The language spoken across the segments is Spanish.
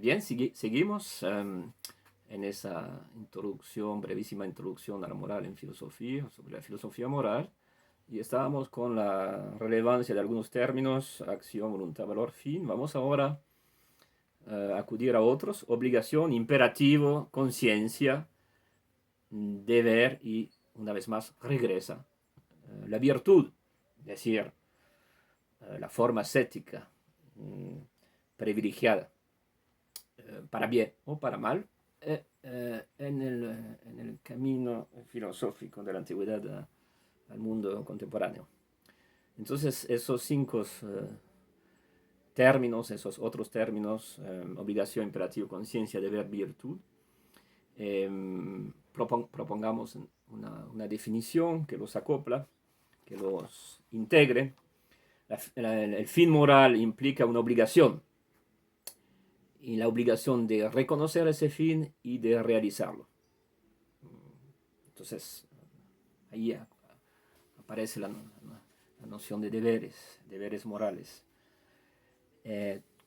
Bien, seguimos en esa introducción, brevísima introducción a la moral en filosofía, sobre la filosofía moral, y estábamos con la relevancia de algunos términos: acción, voluntad, valor, fin. Vamos ahora a acudir a otros: obligación, imperativo, conciencia, deber y, una vez más, regresa la virtud, es decir, la forma ascética privilegiada, para bien o para mal, en el camino filosófico de la antigüedad al mundo contemporáneo. Entonces, esos cinco términos, esos otros términos, obligación, imperativo, conciencia, deber, virtud, propongamos una definición que los acopla, que los integre. El fin moral implica una obligación, y la obligación de reconocer ese fin y de realizarlo. Entonces, ahí aparece la noción de deberes morales.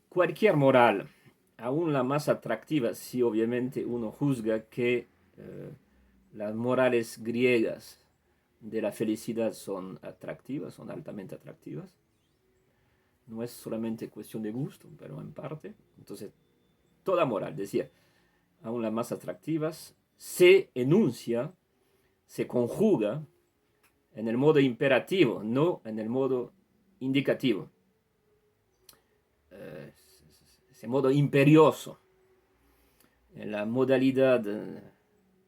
Cualquier moral, aún la más atractiva, si obviamente uno juzga que las morales griegas de la felicidad son atractivas, son altamente atractivas. No es solamente cuestión de gusto, pero en parte. Entonces, toda moral, decía, aún las más atractivas, se enuncia, se conjuga en el modo imperativo, no en el modo indicativo. Ese modo imperioso, en la modalidad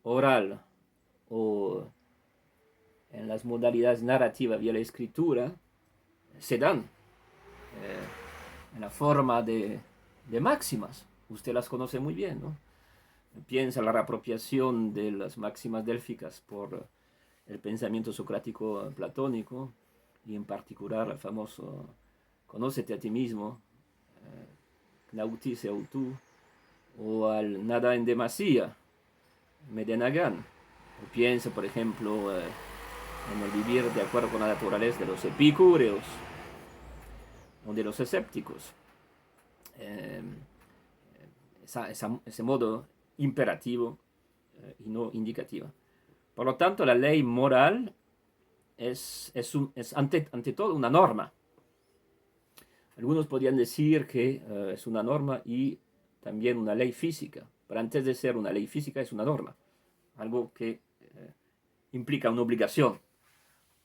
oral o en las modalidades narrativas vía la escritura, se dan en la forma de máximas. Usted las conoce muy bien, ¿no? Piensa la reapropiación de las máximas délficas por el pensamiento socrático platónico, y en particular el famoso conócete a ti mismo, Nautise autu, o al nada en demasía, Medenagan. O piensa, por ejemplo, en el vivir de acuerdo con la naturaleza de los epicúreos o de los escépticos. Ese modo imperativo y no indicativo. Por lo tanto, la ley moral es ante todo una norma. Algunos podrían decir que es una norma y también una ley física, pero antes de ser una ley física es una norma, algo que implica una obligación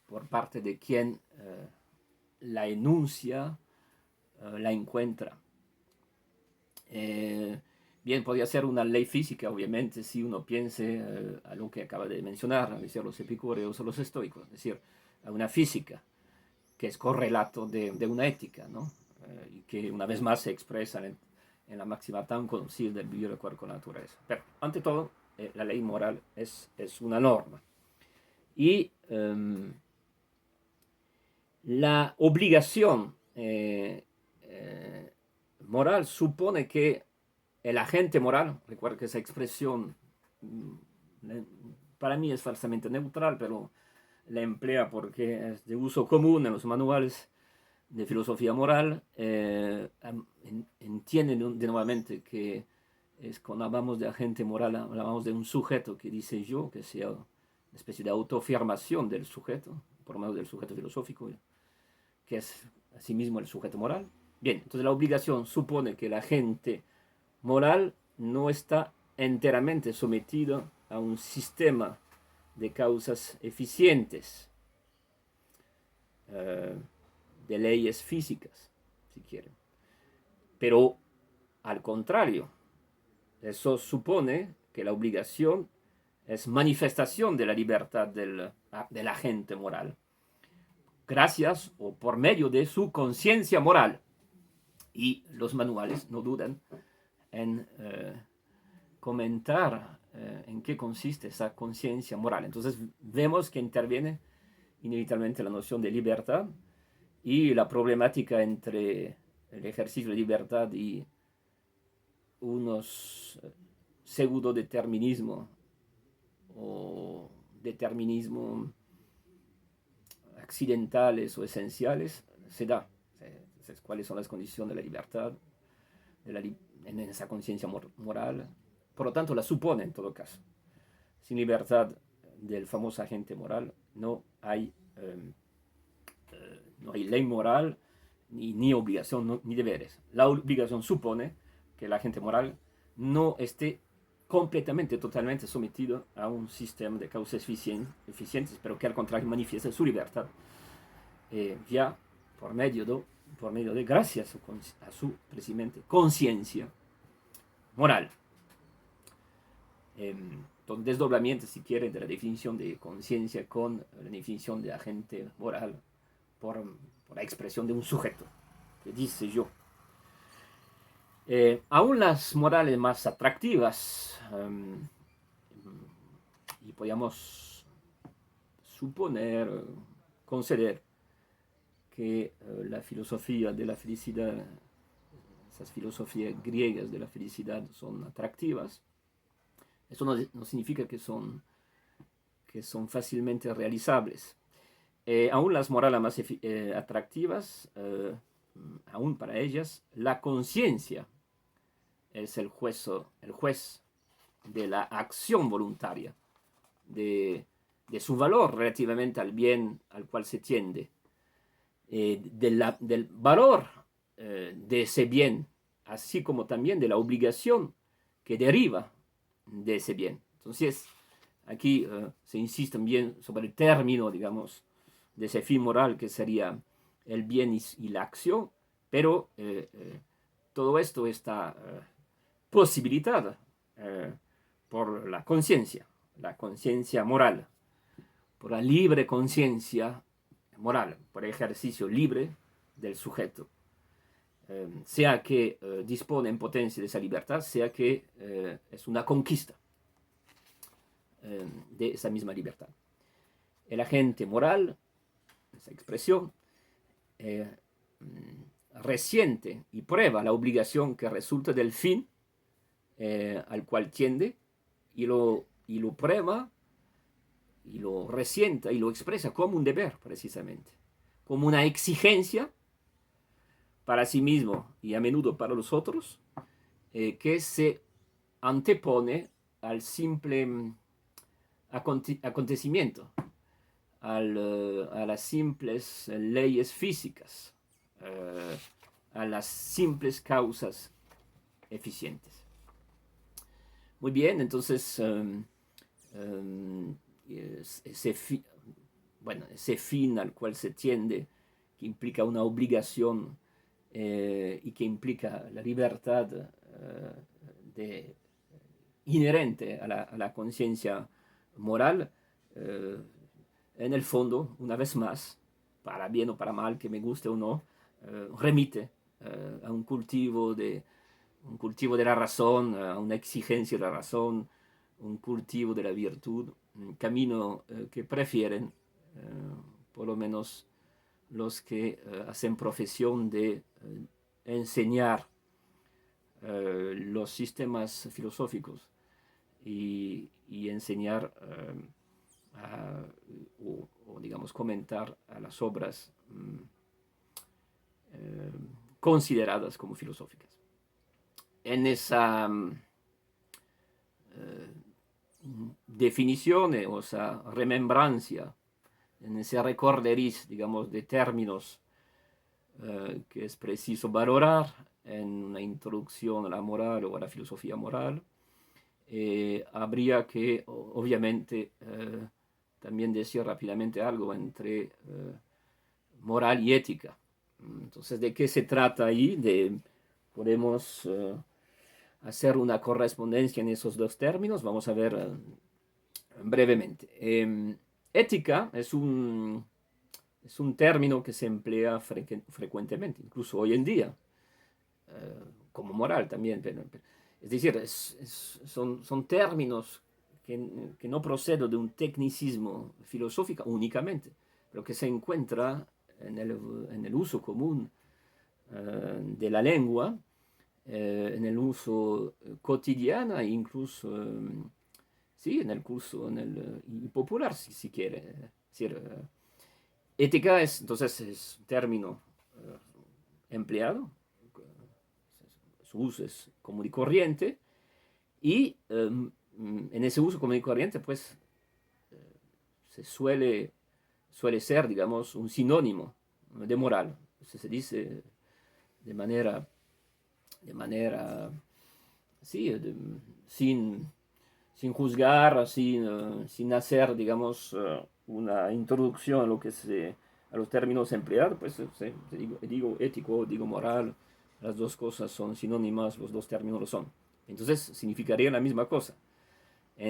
por parte de quien la enuncia, la encuentra. Bien, podría ser una ley física, obviamente, si uno piense a lo que acaba de mencionar, es decir, los epicúreos o los estoicos, es decir, a una física que es correlato de una ética, ¿no? Y que una vez más se expresa en la máxima tan conocida del vivir de acuerdo con la naturaleza. Pero, ante todo, la ley moral es una norma. Y la obligación moral supone que el agente moral, recuerda que esa expresión para mí es falsamente neutral, pero la emplea porque es de uso común en los manuales de filosofía moral, entienden de nuevamente que cuando hablamos de agente moral, hablamos de un sujeto que dice yo, que sea una especie de autoafirmación del sujeto, por lo menos del sujeto filosófico, que es asimismo el sujeto moral. Bien, entonces la obligación supone que el agente moral no está enteramente sometido a un sistema de causas eficientes, de leyes físicas, si quieren. Pero, al contrario, eso supone que la obligación es manifestación de la libertad del agente moral, gracias o por medio de su conciencia moral. Y los manuales no dudan en comentar en qué consiste esa conciencia moral. Entonces vemos que interviene inevitablemente la noción de libertad y la problemática entre el ejercicio de libertad y unos pseudo-determinismo o determinismo accidentales o esenciales se da. Entonces, ¿cuáles son las condiciones de la libertad, de en esa conciencia moral, por lo tanto la supone en todo caso. Sin libertad del famoso agente moral no hay ley moral, ni obligación, ni deberes. La obligación supone que el agente moral no esté completamente, totalmente sometido a un sistema de causas eficientes, pero que al contrario manifieste su libertad ya por medio de gracias a su precisamente conciencia moral. Entonces, desdoblamiento, si quiere, de la definición de conciencia con la definición de agente moral por la expresión de un sujeto que dice yo. Aún las morales más atractivas, y podríamos suponer, conceder que la filosofía de la felicidad, esas filosofías griegas de la felicidad son atractivas, eso no significa que son fácilmente realizables. Aún las morales más atractivas, aún para ellas, la conciencia es el juez de la acción voluntaria, de su valor relativamente al bien al cual se tiende, del valor de ese bien, así como también de la obligación que deriva de ese bien. Entonces, aquí se insiste bien sobre el término, digamos, de ese fin moral que sería el bien y la acción, pero todo esto está posibilitado por la conciencia moral, por la libre conciencia moral, por el ejercicio libre del sujeto, sea que dispone en potencia de esa libertad, sea que es una conquista de esa misma libertad. El agente moral, esa expresión, resiente y prueba la obligación que resulta del fin al cual tiende, y lo prueba, y lo resienta y lo expresa como un deber, precisamente, como una exigencia para sí mismo y a menudo para los otros, que se antepone al simple acontecimiento, a las simples leyes físicas, a las simples causas eficientes. Muy bien, entonces ese fin al cual se tiende, que implica una obligación y que implica la libertad inherente a la conciencia moral, en el fondo, una vez más, para bien o para mal, que me guste o no, remite a un cultivo de la razón, a una exigencia de la razón, un cultivo de la virtud, un camino que prefieren, por lo menos los que hacen profesión de enseñar los sistemas filosóficos y enseñar o digamos comentar a las obras consideradas como filosóficas. En esa definición, o esa remembrancia, en ese recorderis, digamos, de términos que es preciso valorar en una introducción a la moral o a la filosofía moral, habría que, obviamente, también decir rápidamente algo entre moral y ética. Entonces, ¿de qué se trata ahí? Podemos hacer una correspondencia en esos dos términos. Vamos a ver brevemente. Ética es un término que se emplea frecuentemente, incluso hoy en día, como moral también. Es decir, son términos que no proceden de un tecnicismo filosófico únicamente, pero que se encuentra en el uso común de la lengua, en el uso cotidiano e incluso sí, en el curso y popular, si quiere. Es decir, ética es un término empleado, es su uso es común y corriente, y en ese uso común y corriente, pues, se suele ser, digamos, un sinónimo de moral. Se dice de manera, sí, sin juzgar, sin hacer, digamos, una introducción a los términos empleados, pues digo ético, digo moral, las dos cosas son sinónimas, los dos términos lo son. Entonces significaría la misma cosa. ¿A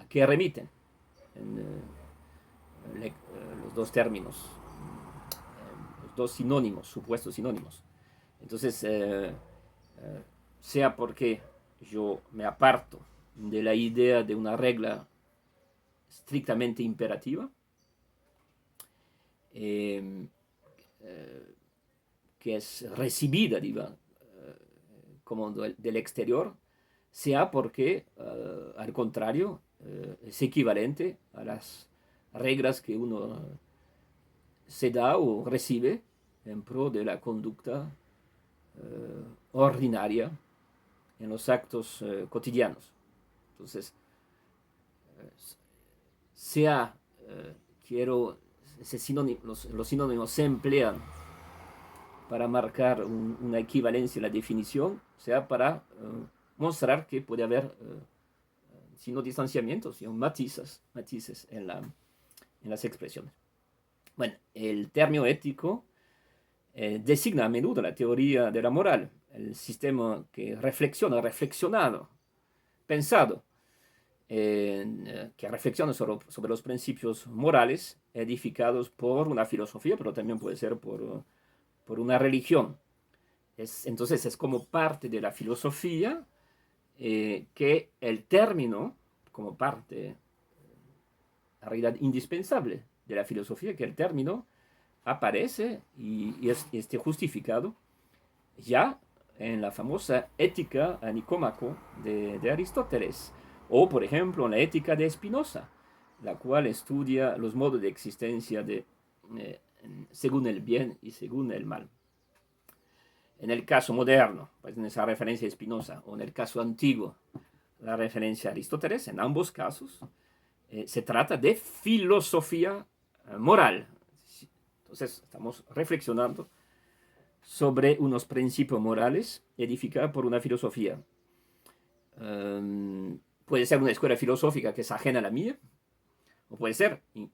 qué remiten los dos términos? Los dos sinónimos, supuestos sinónimos. Entonces, sea porque yo me aparto de la idea de una regla estrictamente imperativa, que es recibida, diga, como del exterior, sea porque, al contrario, es equivalente a las reglas que uno se da o recibe en pro de la conducta ordinaria en los actos cotidianos. Entonces, sea, los sinónimos se emplean para marcar una equivalencia en la definición, sea para mostrar que puede haber, sino distanciamientos, sino matices en las expresiones. Bueno, el término ético designa a menudo la teoría de la moral, el sistema que reflexionado, pensado, que reflexiona sobre los principios morales edificados por una filosofía, pero también puede ser por una religión. Entonces es como parte de la filosofía que el término, como parte, en realidad indispensable de la filosofía, que el término aparece y esté justificado ya en la famosa ética a Nicómaco de Aristóteles, o por ejemplo en la ética de Spinoza, la cual estudia los modos de existencia según el bien y según el mal. En el caso moderno, pues en esa referencia a Spinoza, o en el caso antiguo, la referencia a Aristóteles, en ambos casos, se trata de filosofía moral. Entonces estamos reflexionando sobre unos principios morales edificados por una filosofía. Puede ser una escuela filosófica que es ajena a la mía, o puede ser el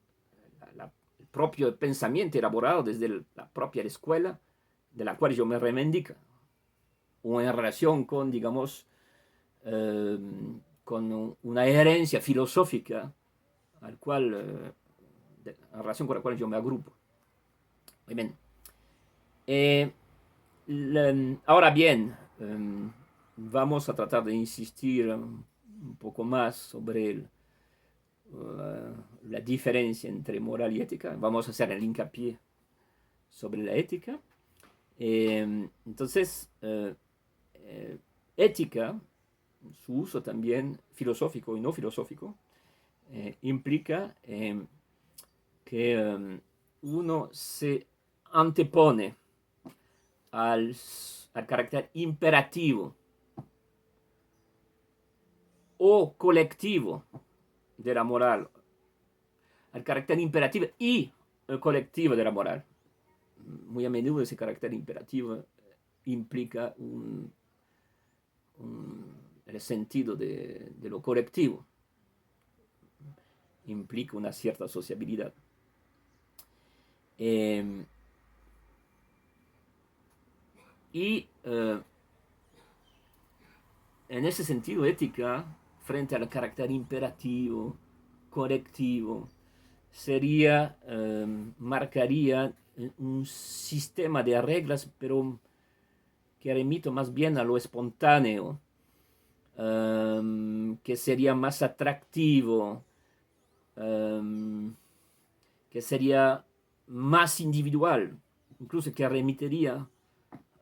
propio pensamiento elaborado desde la propia escuela de la cual yo me reivindico, o en relación con, digamos, con una herencia filosófica en relación con la cual yo me agrupo. Muy bien. Ahora bien, vamos a tratar de insistir un poco más sobre la diferencia entre moral y ética. Vamos a hacer el hincapié sobre la ética. Entonces, ética, su uso también filosófico y no filosófico, implica que uno se antepone al carácter imperativo o colectivo de la moral, al carácter imperativo y colectivo de la moral. Muy a menudo ese carácter imperativo implica el sentido de lo colectivo, implica una cierta sociabilidad. En ese sentido, ética, frente al carácter imperativo, colectivo, marcaría un sistema de reglas, pero que remite más bien a lo espontáneo, que sería más atractivo, que sería más individual, incluso que remitiría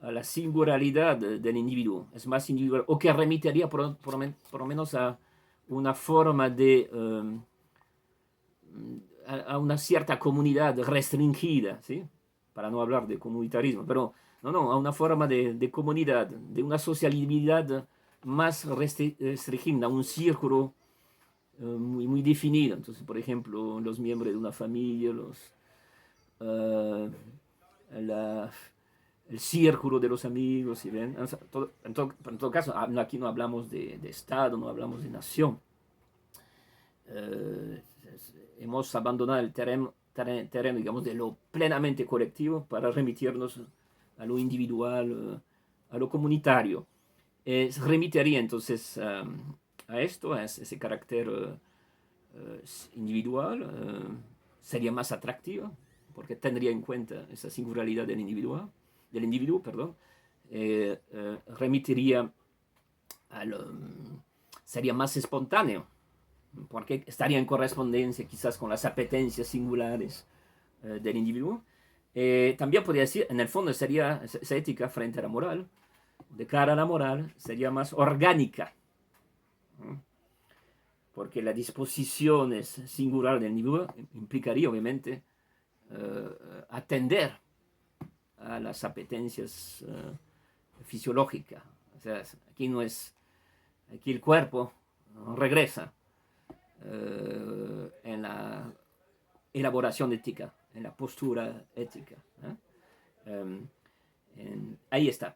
a la singularidad del individuo, es más individual, o que remitiría por lo menos a una forma a una cierta comunidad restringida, ¿sí? Para no hablar de comunitarismo, pero no, a una forma de comunidad, de una sociabilidad más restringida, un círculo muy definido. Entonces, por ejemplo, los miembros de una familia, uh, la, el círculo de los amigos, ¿sí ven? O sea, en todo caso, aquí no hablamos de Estado, no hablamos de nación. Hemos abandonado el terreno, digamos, de lo plenamente colectivo para remitirnos a lo individual, a lo comunitario. Remitiría entonces a esto, a ese carácter individual, sería más atractiva, porque tendría en cuenta esa singularidad del individuo, perdón, remitiría sería más espontáneo, porque estaría en correspondencia quizás con las apetencias singulares del individuo. También podría decir, en el fondo sería esa ética frente a la moral, de cara a la moral, sería más orgánica, porque la disposición singular del individuo implicaría obviamente atender a las apetencias fisiológicas. O sea, aquí el cuerpo regresa en la elaboración ética, en la postura ética. Ahí está.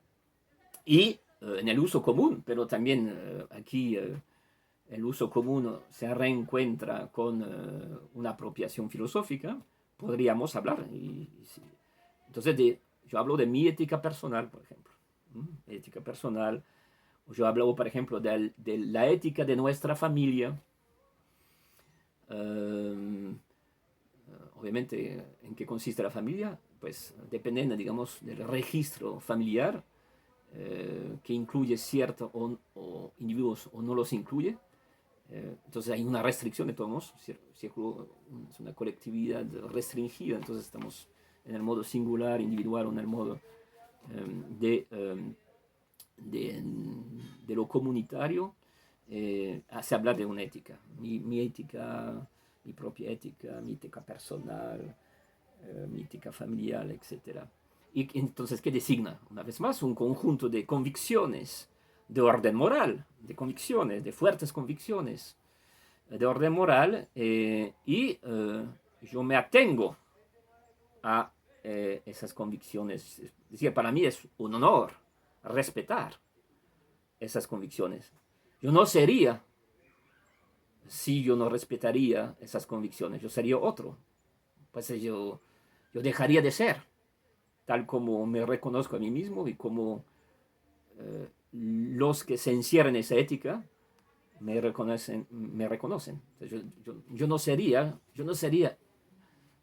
Y en el uso común, pero también aquí el uso común se reencuentra con una apropiación filosófica, podríamos hablar. Entonces, yo hablo de mi ética personal, por ejemplo. Ética personal. Yo hablo, por ejemplo, de la ética de nuestra familia. Obviamente, ¿en qué consiste la familia? Pues dependiendo, digamos, del registro familiar, que incluye ciertos individuos o no los incluye. Entonces hay una restricción de todos modos, es una colectividad restringida, entonces estamos en el modo singular, individual, o en el modo de lo comunitario. Se habla de una ética, mi ética, mi propia ética, mi ética personal, mi ética familiar, etc. Y entonces, ¿qué designa? Una vez más, un conjunto de convicciones de orden moral, de convicciones, de fuertes convicciones de orden moral, y yo me atengo a esas convicciones. Es decir, para mí es un honor respetar esas convicciones. Yo no sería si yo no respetaría esas convicciones, yo sería otro. Pues yo dejaría de ser, tal como me reconozco a mí mismo y como los que se encierran en esa ética me reconocen. Entonces, yo no sería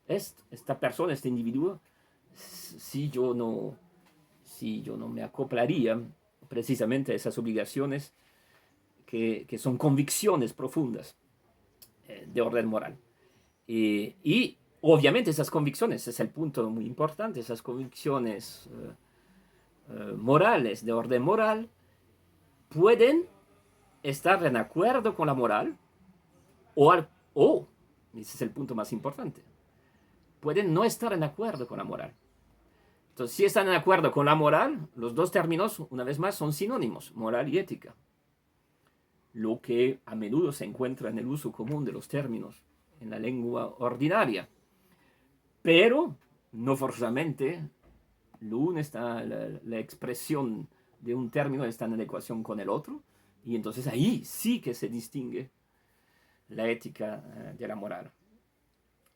esta persona, este individuo, si yo no me acoplaría precisamente a esas obligaciones que son convicciones profundas de orden moral. Y obviamente esas convicciones, es el punto muy importante, esas convicciones morales, de orden moral, pueden estar en acuerdo con la moral o, ese es el punto más importante, pueden no estar en acuerdo con la moral. Entonces, si están en acuerdo con la moral, los dos términos, una vez más, son sinónimos, moral y ética. Lo que a menudo se encuentra en el uso común de los términos en la lengua ordinaria. Pero no forzosamente la expresión de un término está en la ecuación con el otro, y entonces ahí sí que se distingue la ética de la moral.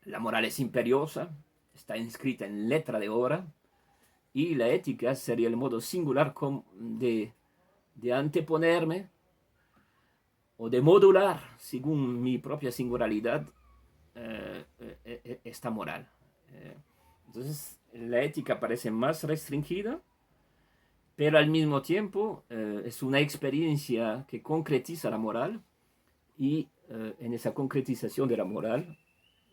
La moral es imperiosa, está inscrita en letra de obra, y la ética sería el modo singular de anteponerme o de modular, según mi propia singularidad, esta moral. Entonces, la ética parece más restringida, pero al mismo tiempo es una experiencia que concretiza la moral, y en esa concretización de la moral,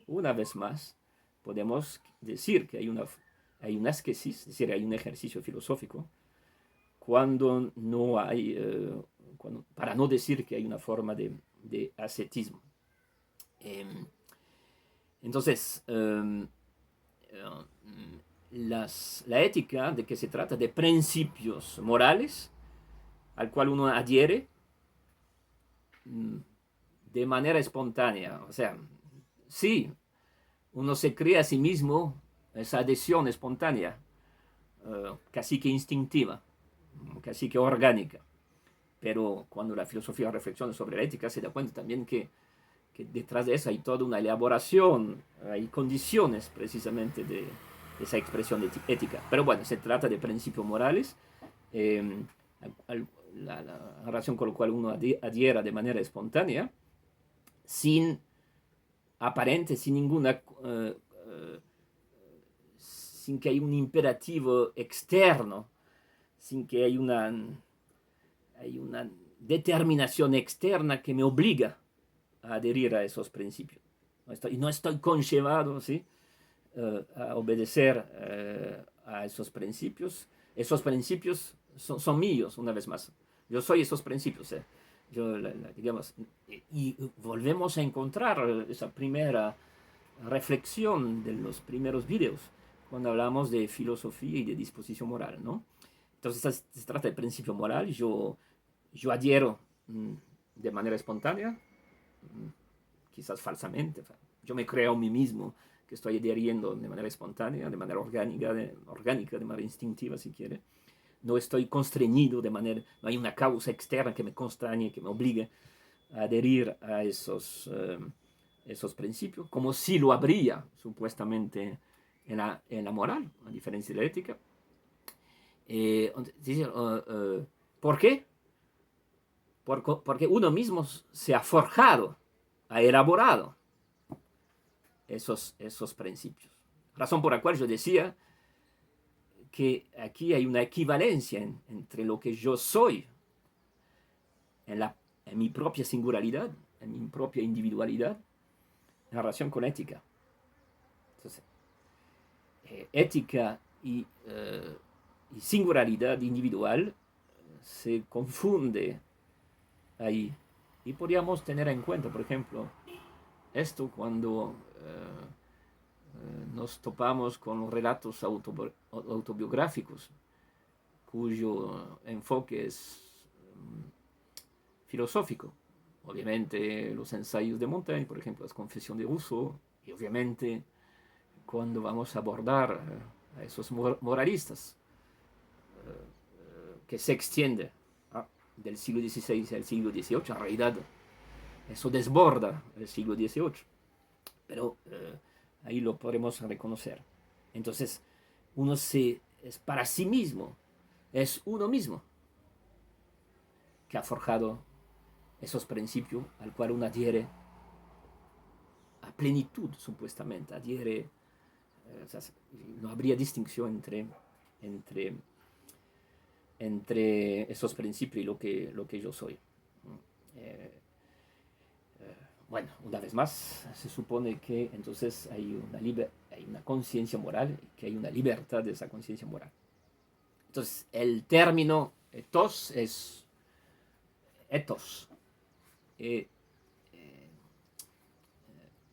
una vez más, podemos decir que hay una ascesis, es decir, hay un ejercicio filosófico, cuando no hay, para no decir que hay una forma de ascetismo. Entonces, la ética, de que se trata de principios morales al cual uno adhiere de manera espontánea. O sea, sí, uno se crea a sí mismo esa adhesión espontánea, casi que instintiva, casi que orgánica. Pero cuando la filosofía reflexiona sobre la ética, se da cuenta también que detrás de eso hay toda una elaboración, hay condiciones precisamente de esa expresión ética. Pero bueno, se trata de principios morales, eh, la relación con la cual uno adhiera de manera espontánea, sin aparente, sin ninguna, sin que haya un imperativo externo, sin que haya una determinación externa que me obliga a adherir a esos principios. No estoy conllevado, ¿sí? A obedecer a esos principios. Esos principios son míos, una vez más. Yo soy esos principios. Digamos, y volvemos a encontrar esa primera reflexión de los primeros videos, cuando hablamos de filosofía y de disposición moral, ¿no? Entonces se trata de principio moral. Yo adhiero de manera espontánea, quizás falsamente. Yo me creo a mí mismo que estoy adhiriendo de manera espontánea, de manera orgánica, de manera instintiva, si quiere. No estoy constreñido de manera, no hay una causa externa que me constrañe, que me obligue a adherir a esos principios, como si lo habría supuestamente en la moral, a diferencia de la ética. ¿Por qué? Porque uno mismo se ha forjado, ha elaborado esos principios. Razón por la cual yo decía que aquí hay una equivalencia entre lo que yo soy en mi propia singularidad, en mi propia individualidad, en relación con ética. Entonces, ética y singularidad individual se confunde ahí. Y podríamos tener en cuenta, por ejemplo, esto cuando nos topamos con relatos autobiográficos cuyo enfoque es filosófico. Obviamente los ensayos de Montaigne, por ejemplo, las confesiones de Rousseau, y obviamente cuando vamos a abordar a esos moralistas, que se extiende del siglo XVI al siglo XVIII, en realidad eso desborda el siglo XVIII, pero ahí lo podremos reconocer. Entonces, uno es para sí mismo, es uno mismo que ha forjado esos principios al cual uno adhiere a plenitud, supuestamente, adhiere, o sea, no habría distinción entre esos principios y lo que yo soy. Eh, bueno, una vez más, se supone que entonces hay una conciencia moral, que hay una libertad de esa conciencia moral. Entonces, el término ethos es ethos,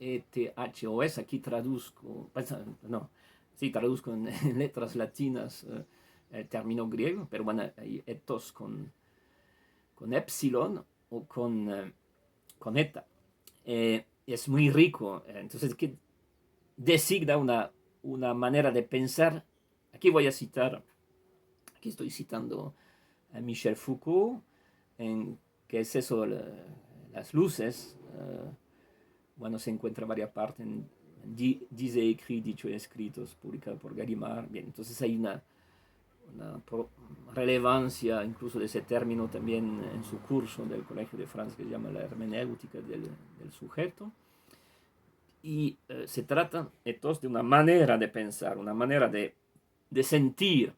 E-T-H-O-S, aquí traduzco, no, sí, traduzco en letras latinas el término griego, pero bueno, hay ethos con epsilon o con eta. Es muy rico, entonces que designa una manera de pensar. Aquí voy a citar, aquí estoy citando a Michel Foucault, que es eso, las luces. Bueno, se encuentra varias partes en Dice écrit, dicho y escritos, publicado por Gallimard. Bien, entonces hay una relevancia incluso de ese término también en su curso del Colegio de Francia, que se llama la hermenéutica del sujeto. Y se trata entonces de una manera de pensar, una manera de sentir,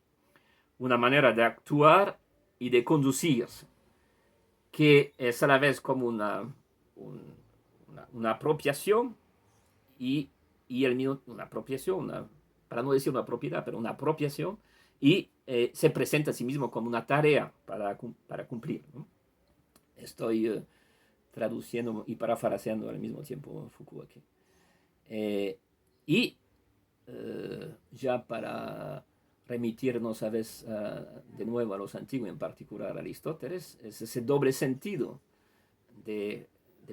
una manera de actuar y de conducirse, que es a la vez como una apropiación y una apropiación, para no decir una propiedad, pero una apropiación, y se presenta a sí mismo como una tarea para cumplir, ¿no? Estoy traduciendo y parafraseando al mismo tiempo Foucault aquí. Y ya para remitirnos a veces de nuevo a los antiguos, en particular a Aristóteles, es ese doble sentido de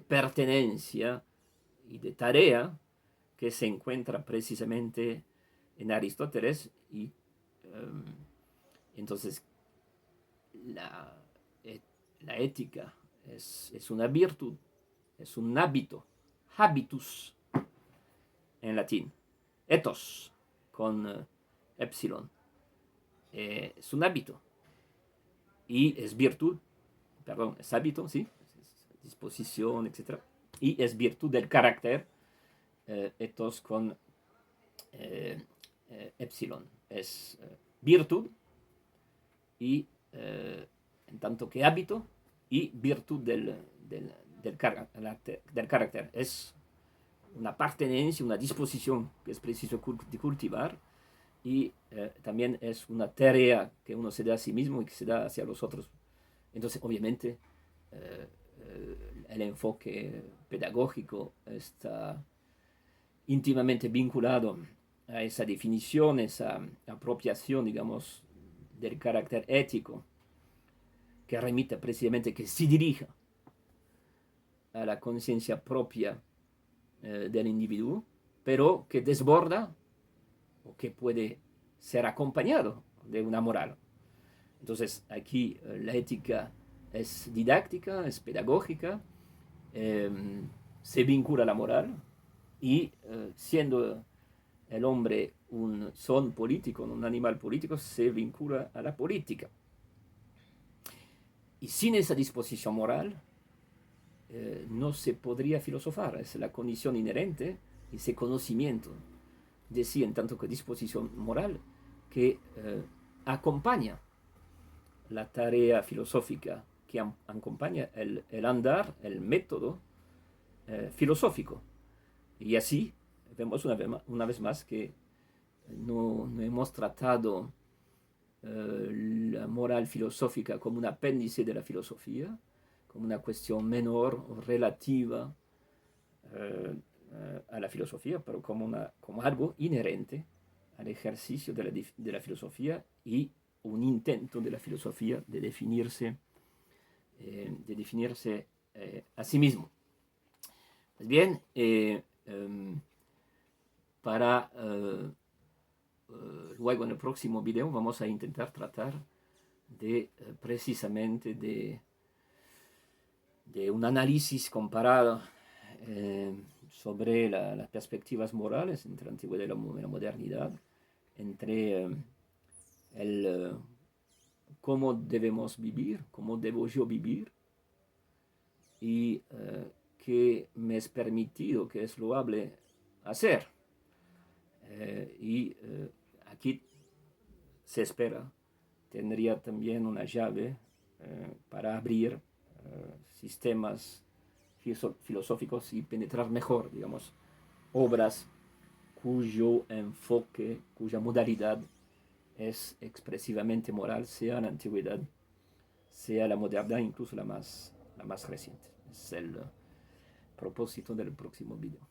pertenencia y de tarea que se encuentra precisamente en Aristóteles. Y entonces la ética es una virtud, es un hábito, habitus en latín, ethos con epsilon, es un hábito y es virtud, perdón, es hábito, sí, es disposición, etc. Y es virtud del carácter, ethos con epsilon, es virtud y en tanto que hábito y virtud del carácter. Es una pertenencia, una disposición que es preciso cultivar y también es una tarea que uno se da a sí mismo y que se da hacia los otros. Entonces, obviamente, el enfoque pedagógico está íntimamente vinculado a esa definición, esa apropiación, digamos, del carácter ético, que remite precisamente, que se dirija a la conciencia propia del individuo, pero que desborda o que puede ser acompañado de una moral. Entonces, aquí la ética es didáctica, es pedagógica, se vincula a la moral y siendo el hombre un son político, un animal político, se vincula a la política. Y sin esa disposición moral, no se podría filosofar. Es la condición inherente, ese conocimiento de sí en tanto que disposición moral, que acompaña la tarea filosófica, que acompaña el andar, el método filosófico. Y así vemos una vez más que no hemos tratado la moral filosófica como un apéndice de la filosofía, como una cuestión menor o relativa a la filosofía, pero como algo inherente al ejercicio de la filosofía y un intento de la filosofía de definirse a sí mismo. Pues bien, para luego en el próximo video vamos a intentar tratar de precisamente de un análisis comparado sobre las perspectivas morales entre la antigüedad y la modernidad, entre cómo debemos vivir, cómo debo yo vivir y qué me es permitido, qué es loable hacer. Y aquí se espera, tendría también una llave para abrir sistemas filosóficos y penetrar mejor, digamos, obras cuyo enfoque, cuya modalidad es expresivamente moral, sea la antigüedad, sea la modernidad, incluso la más reciente. Es el propósito del próximo video.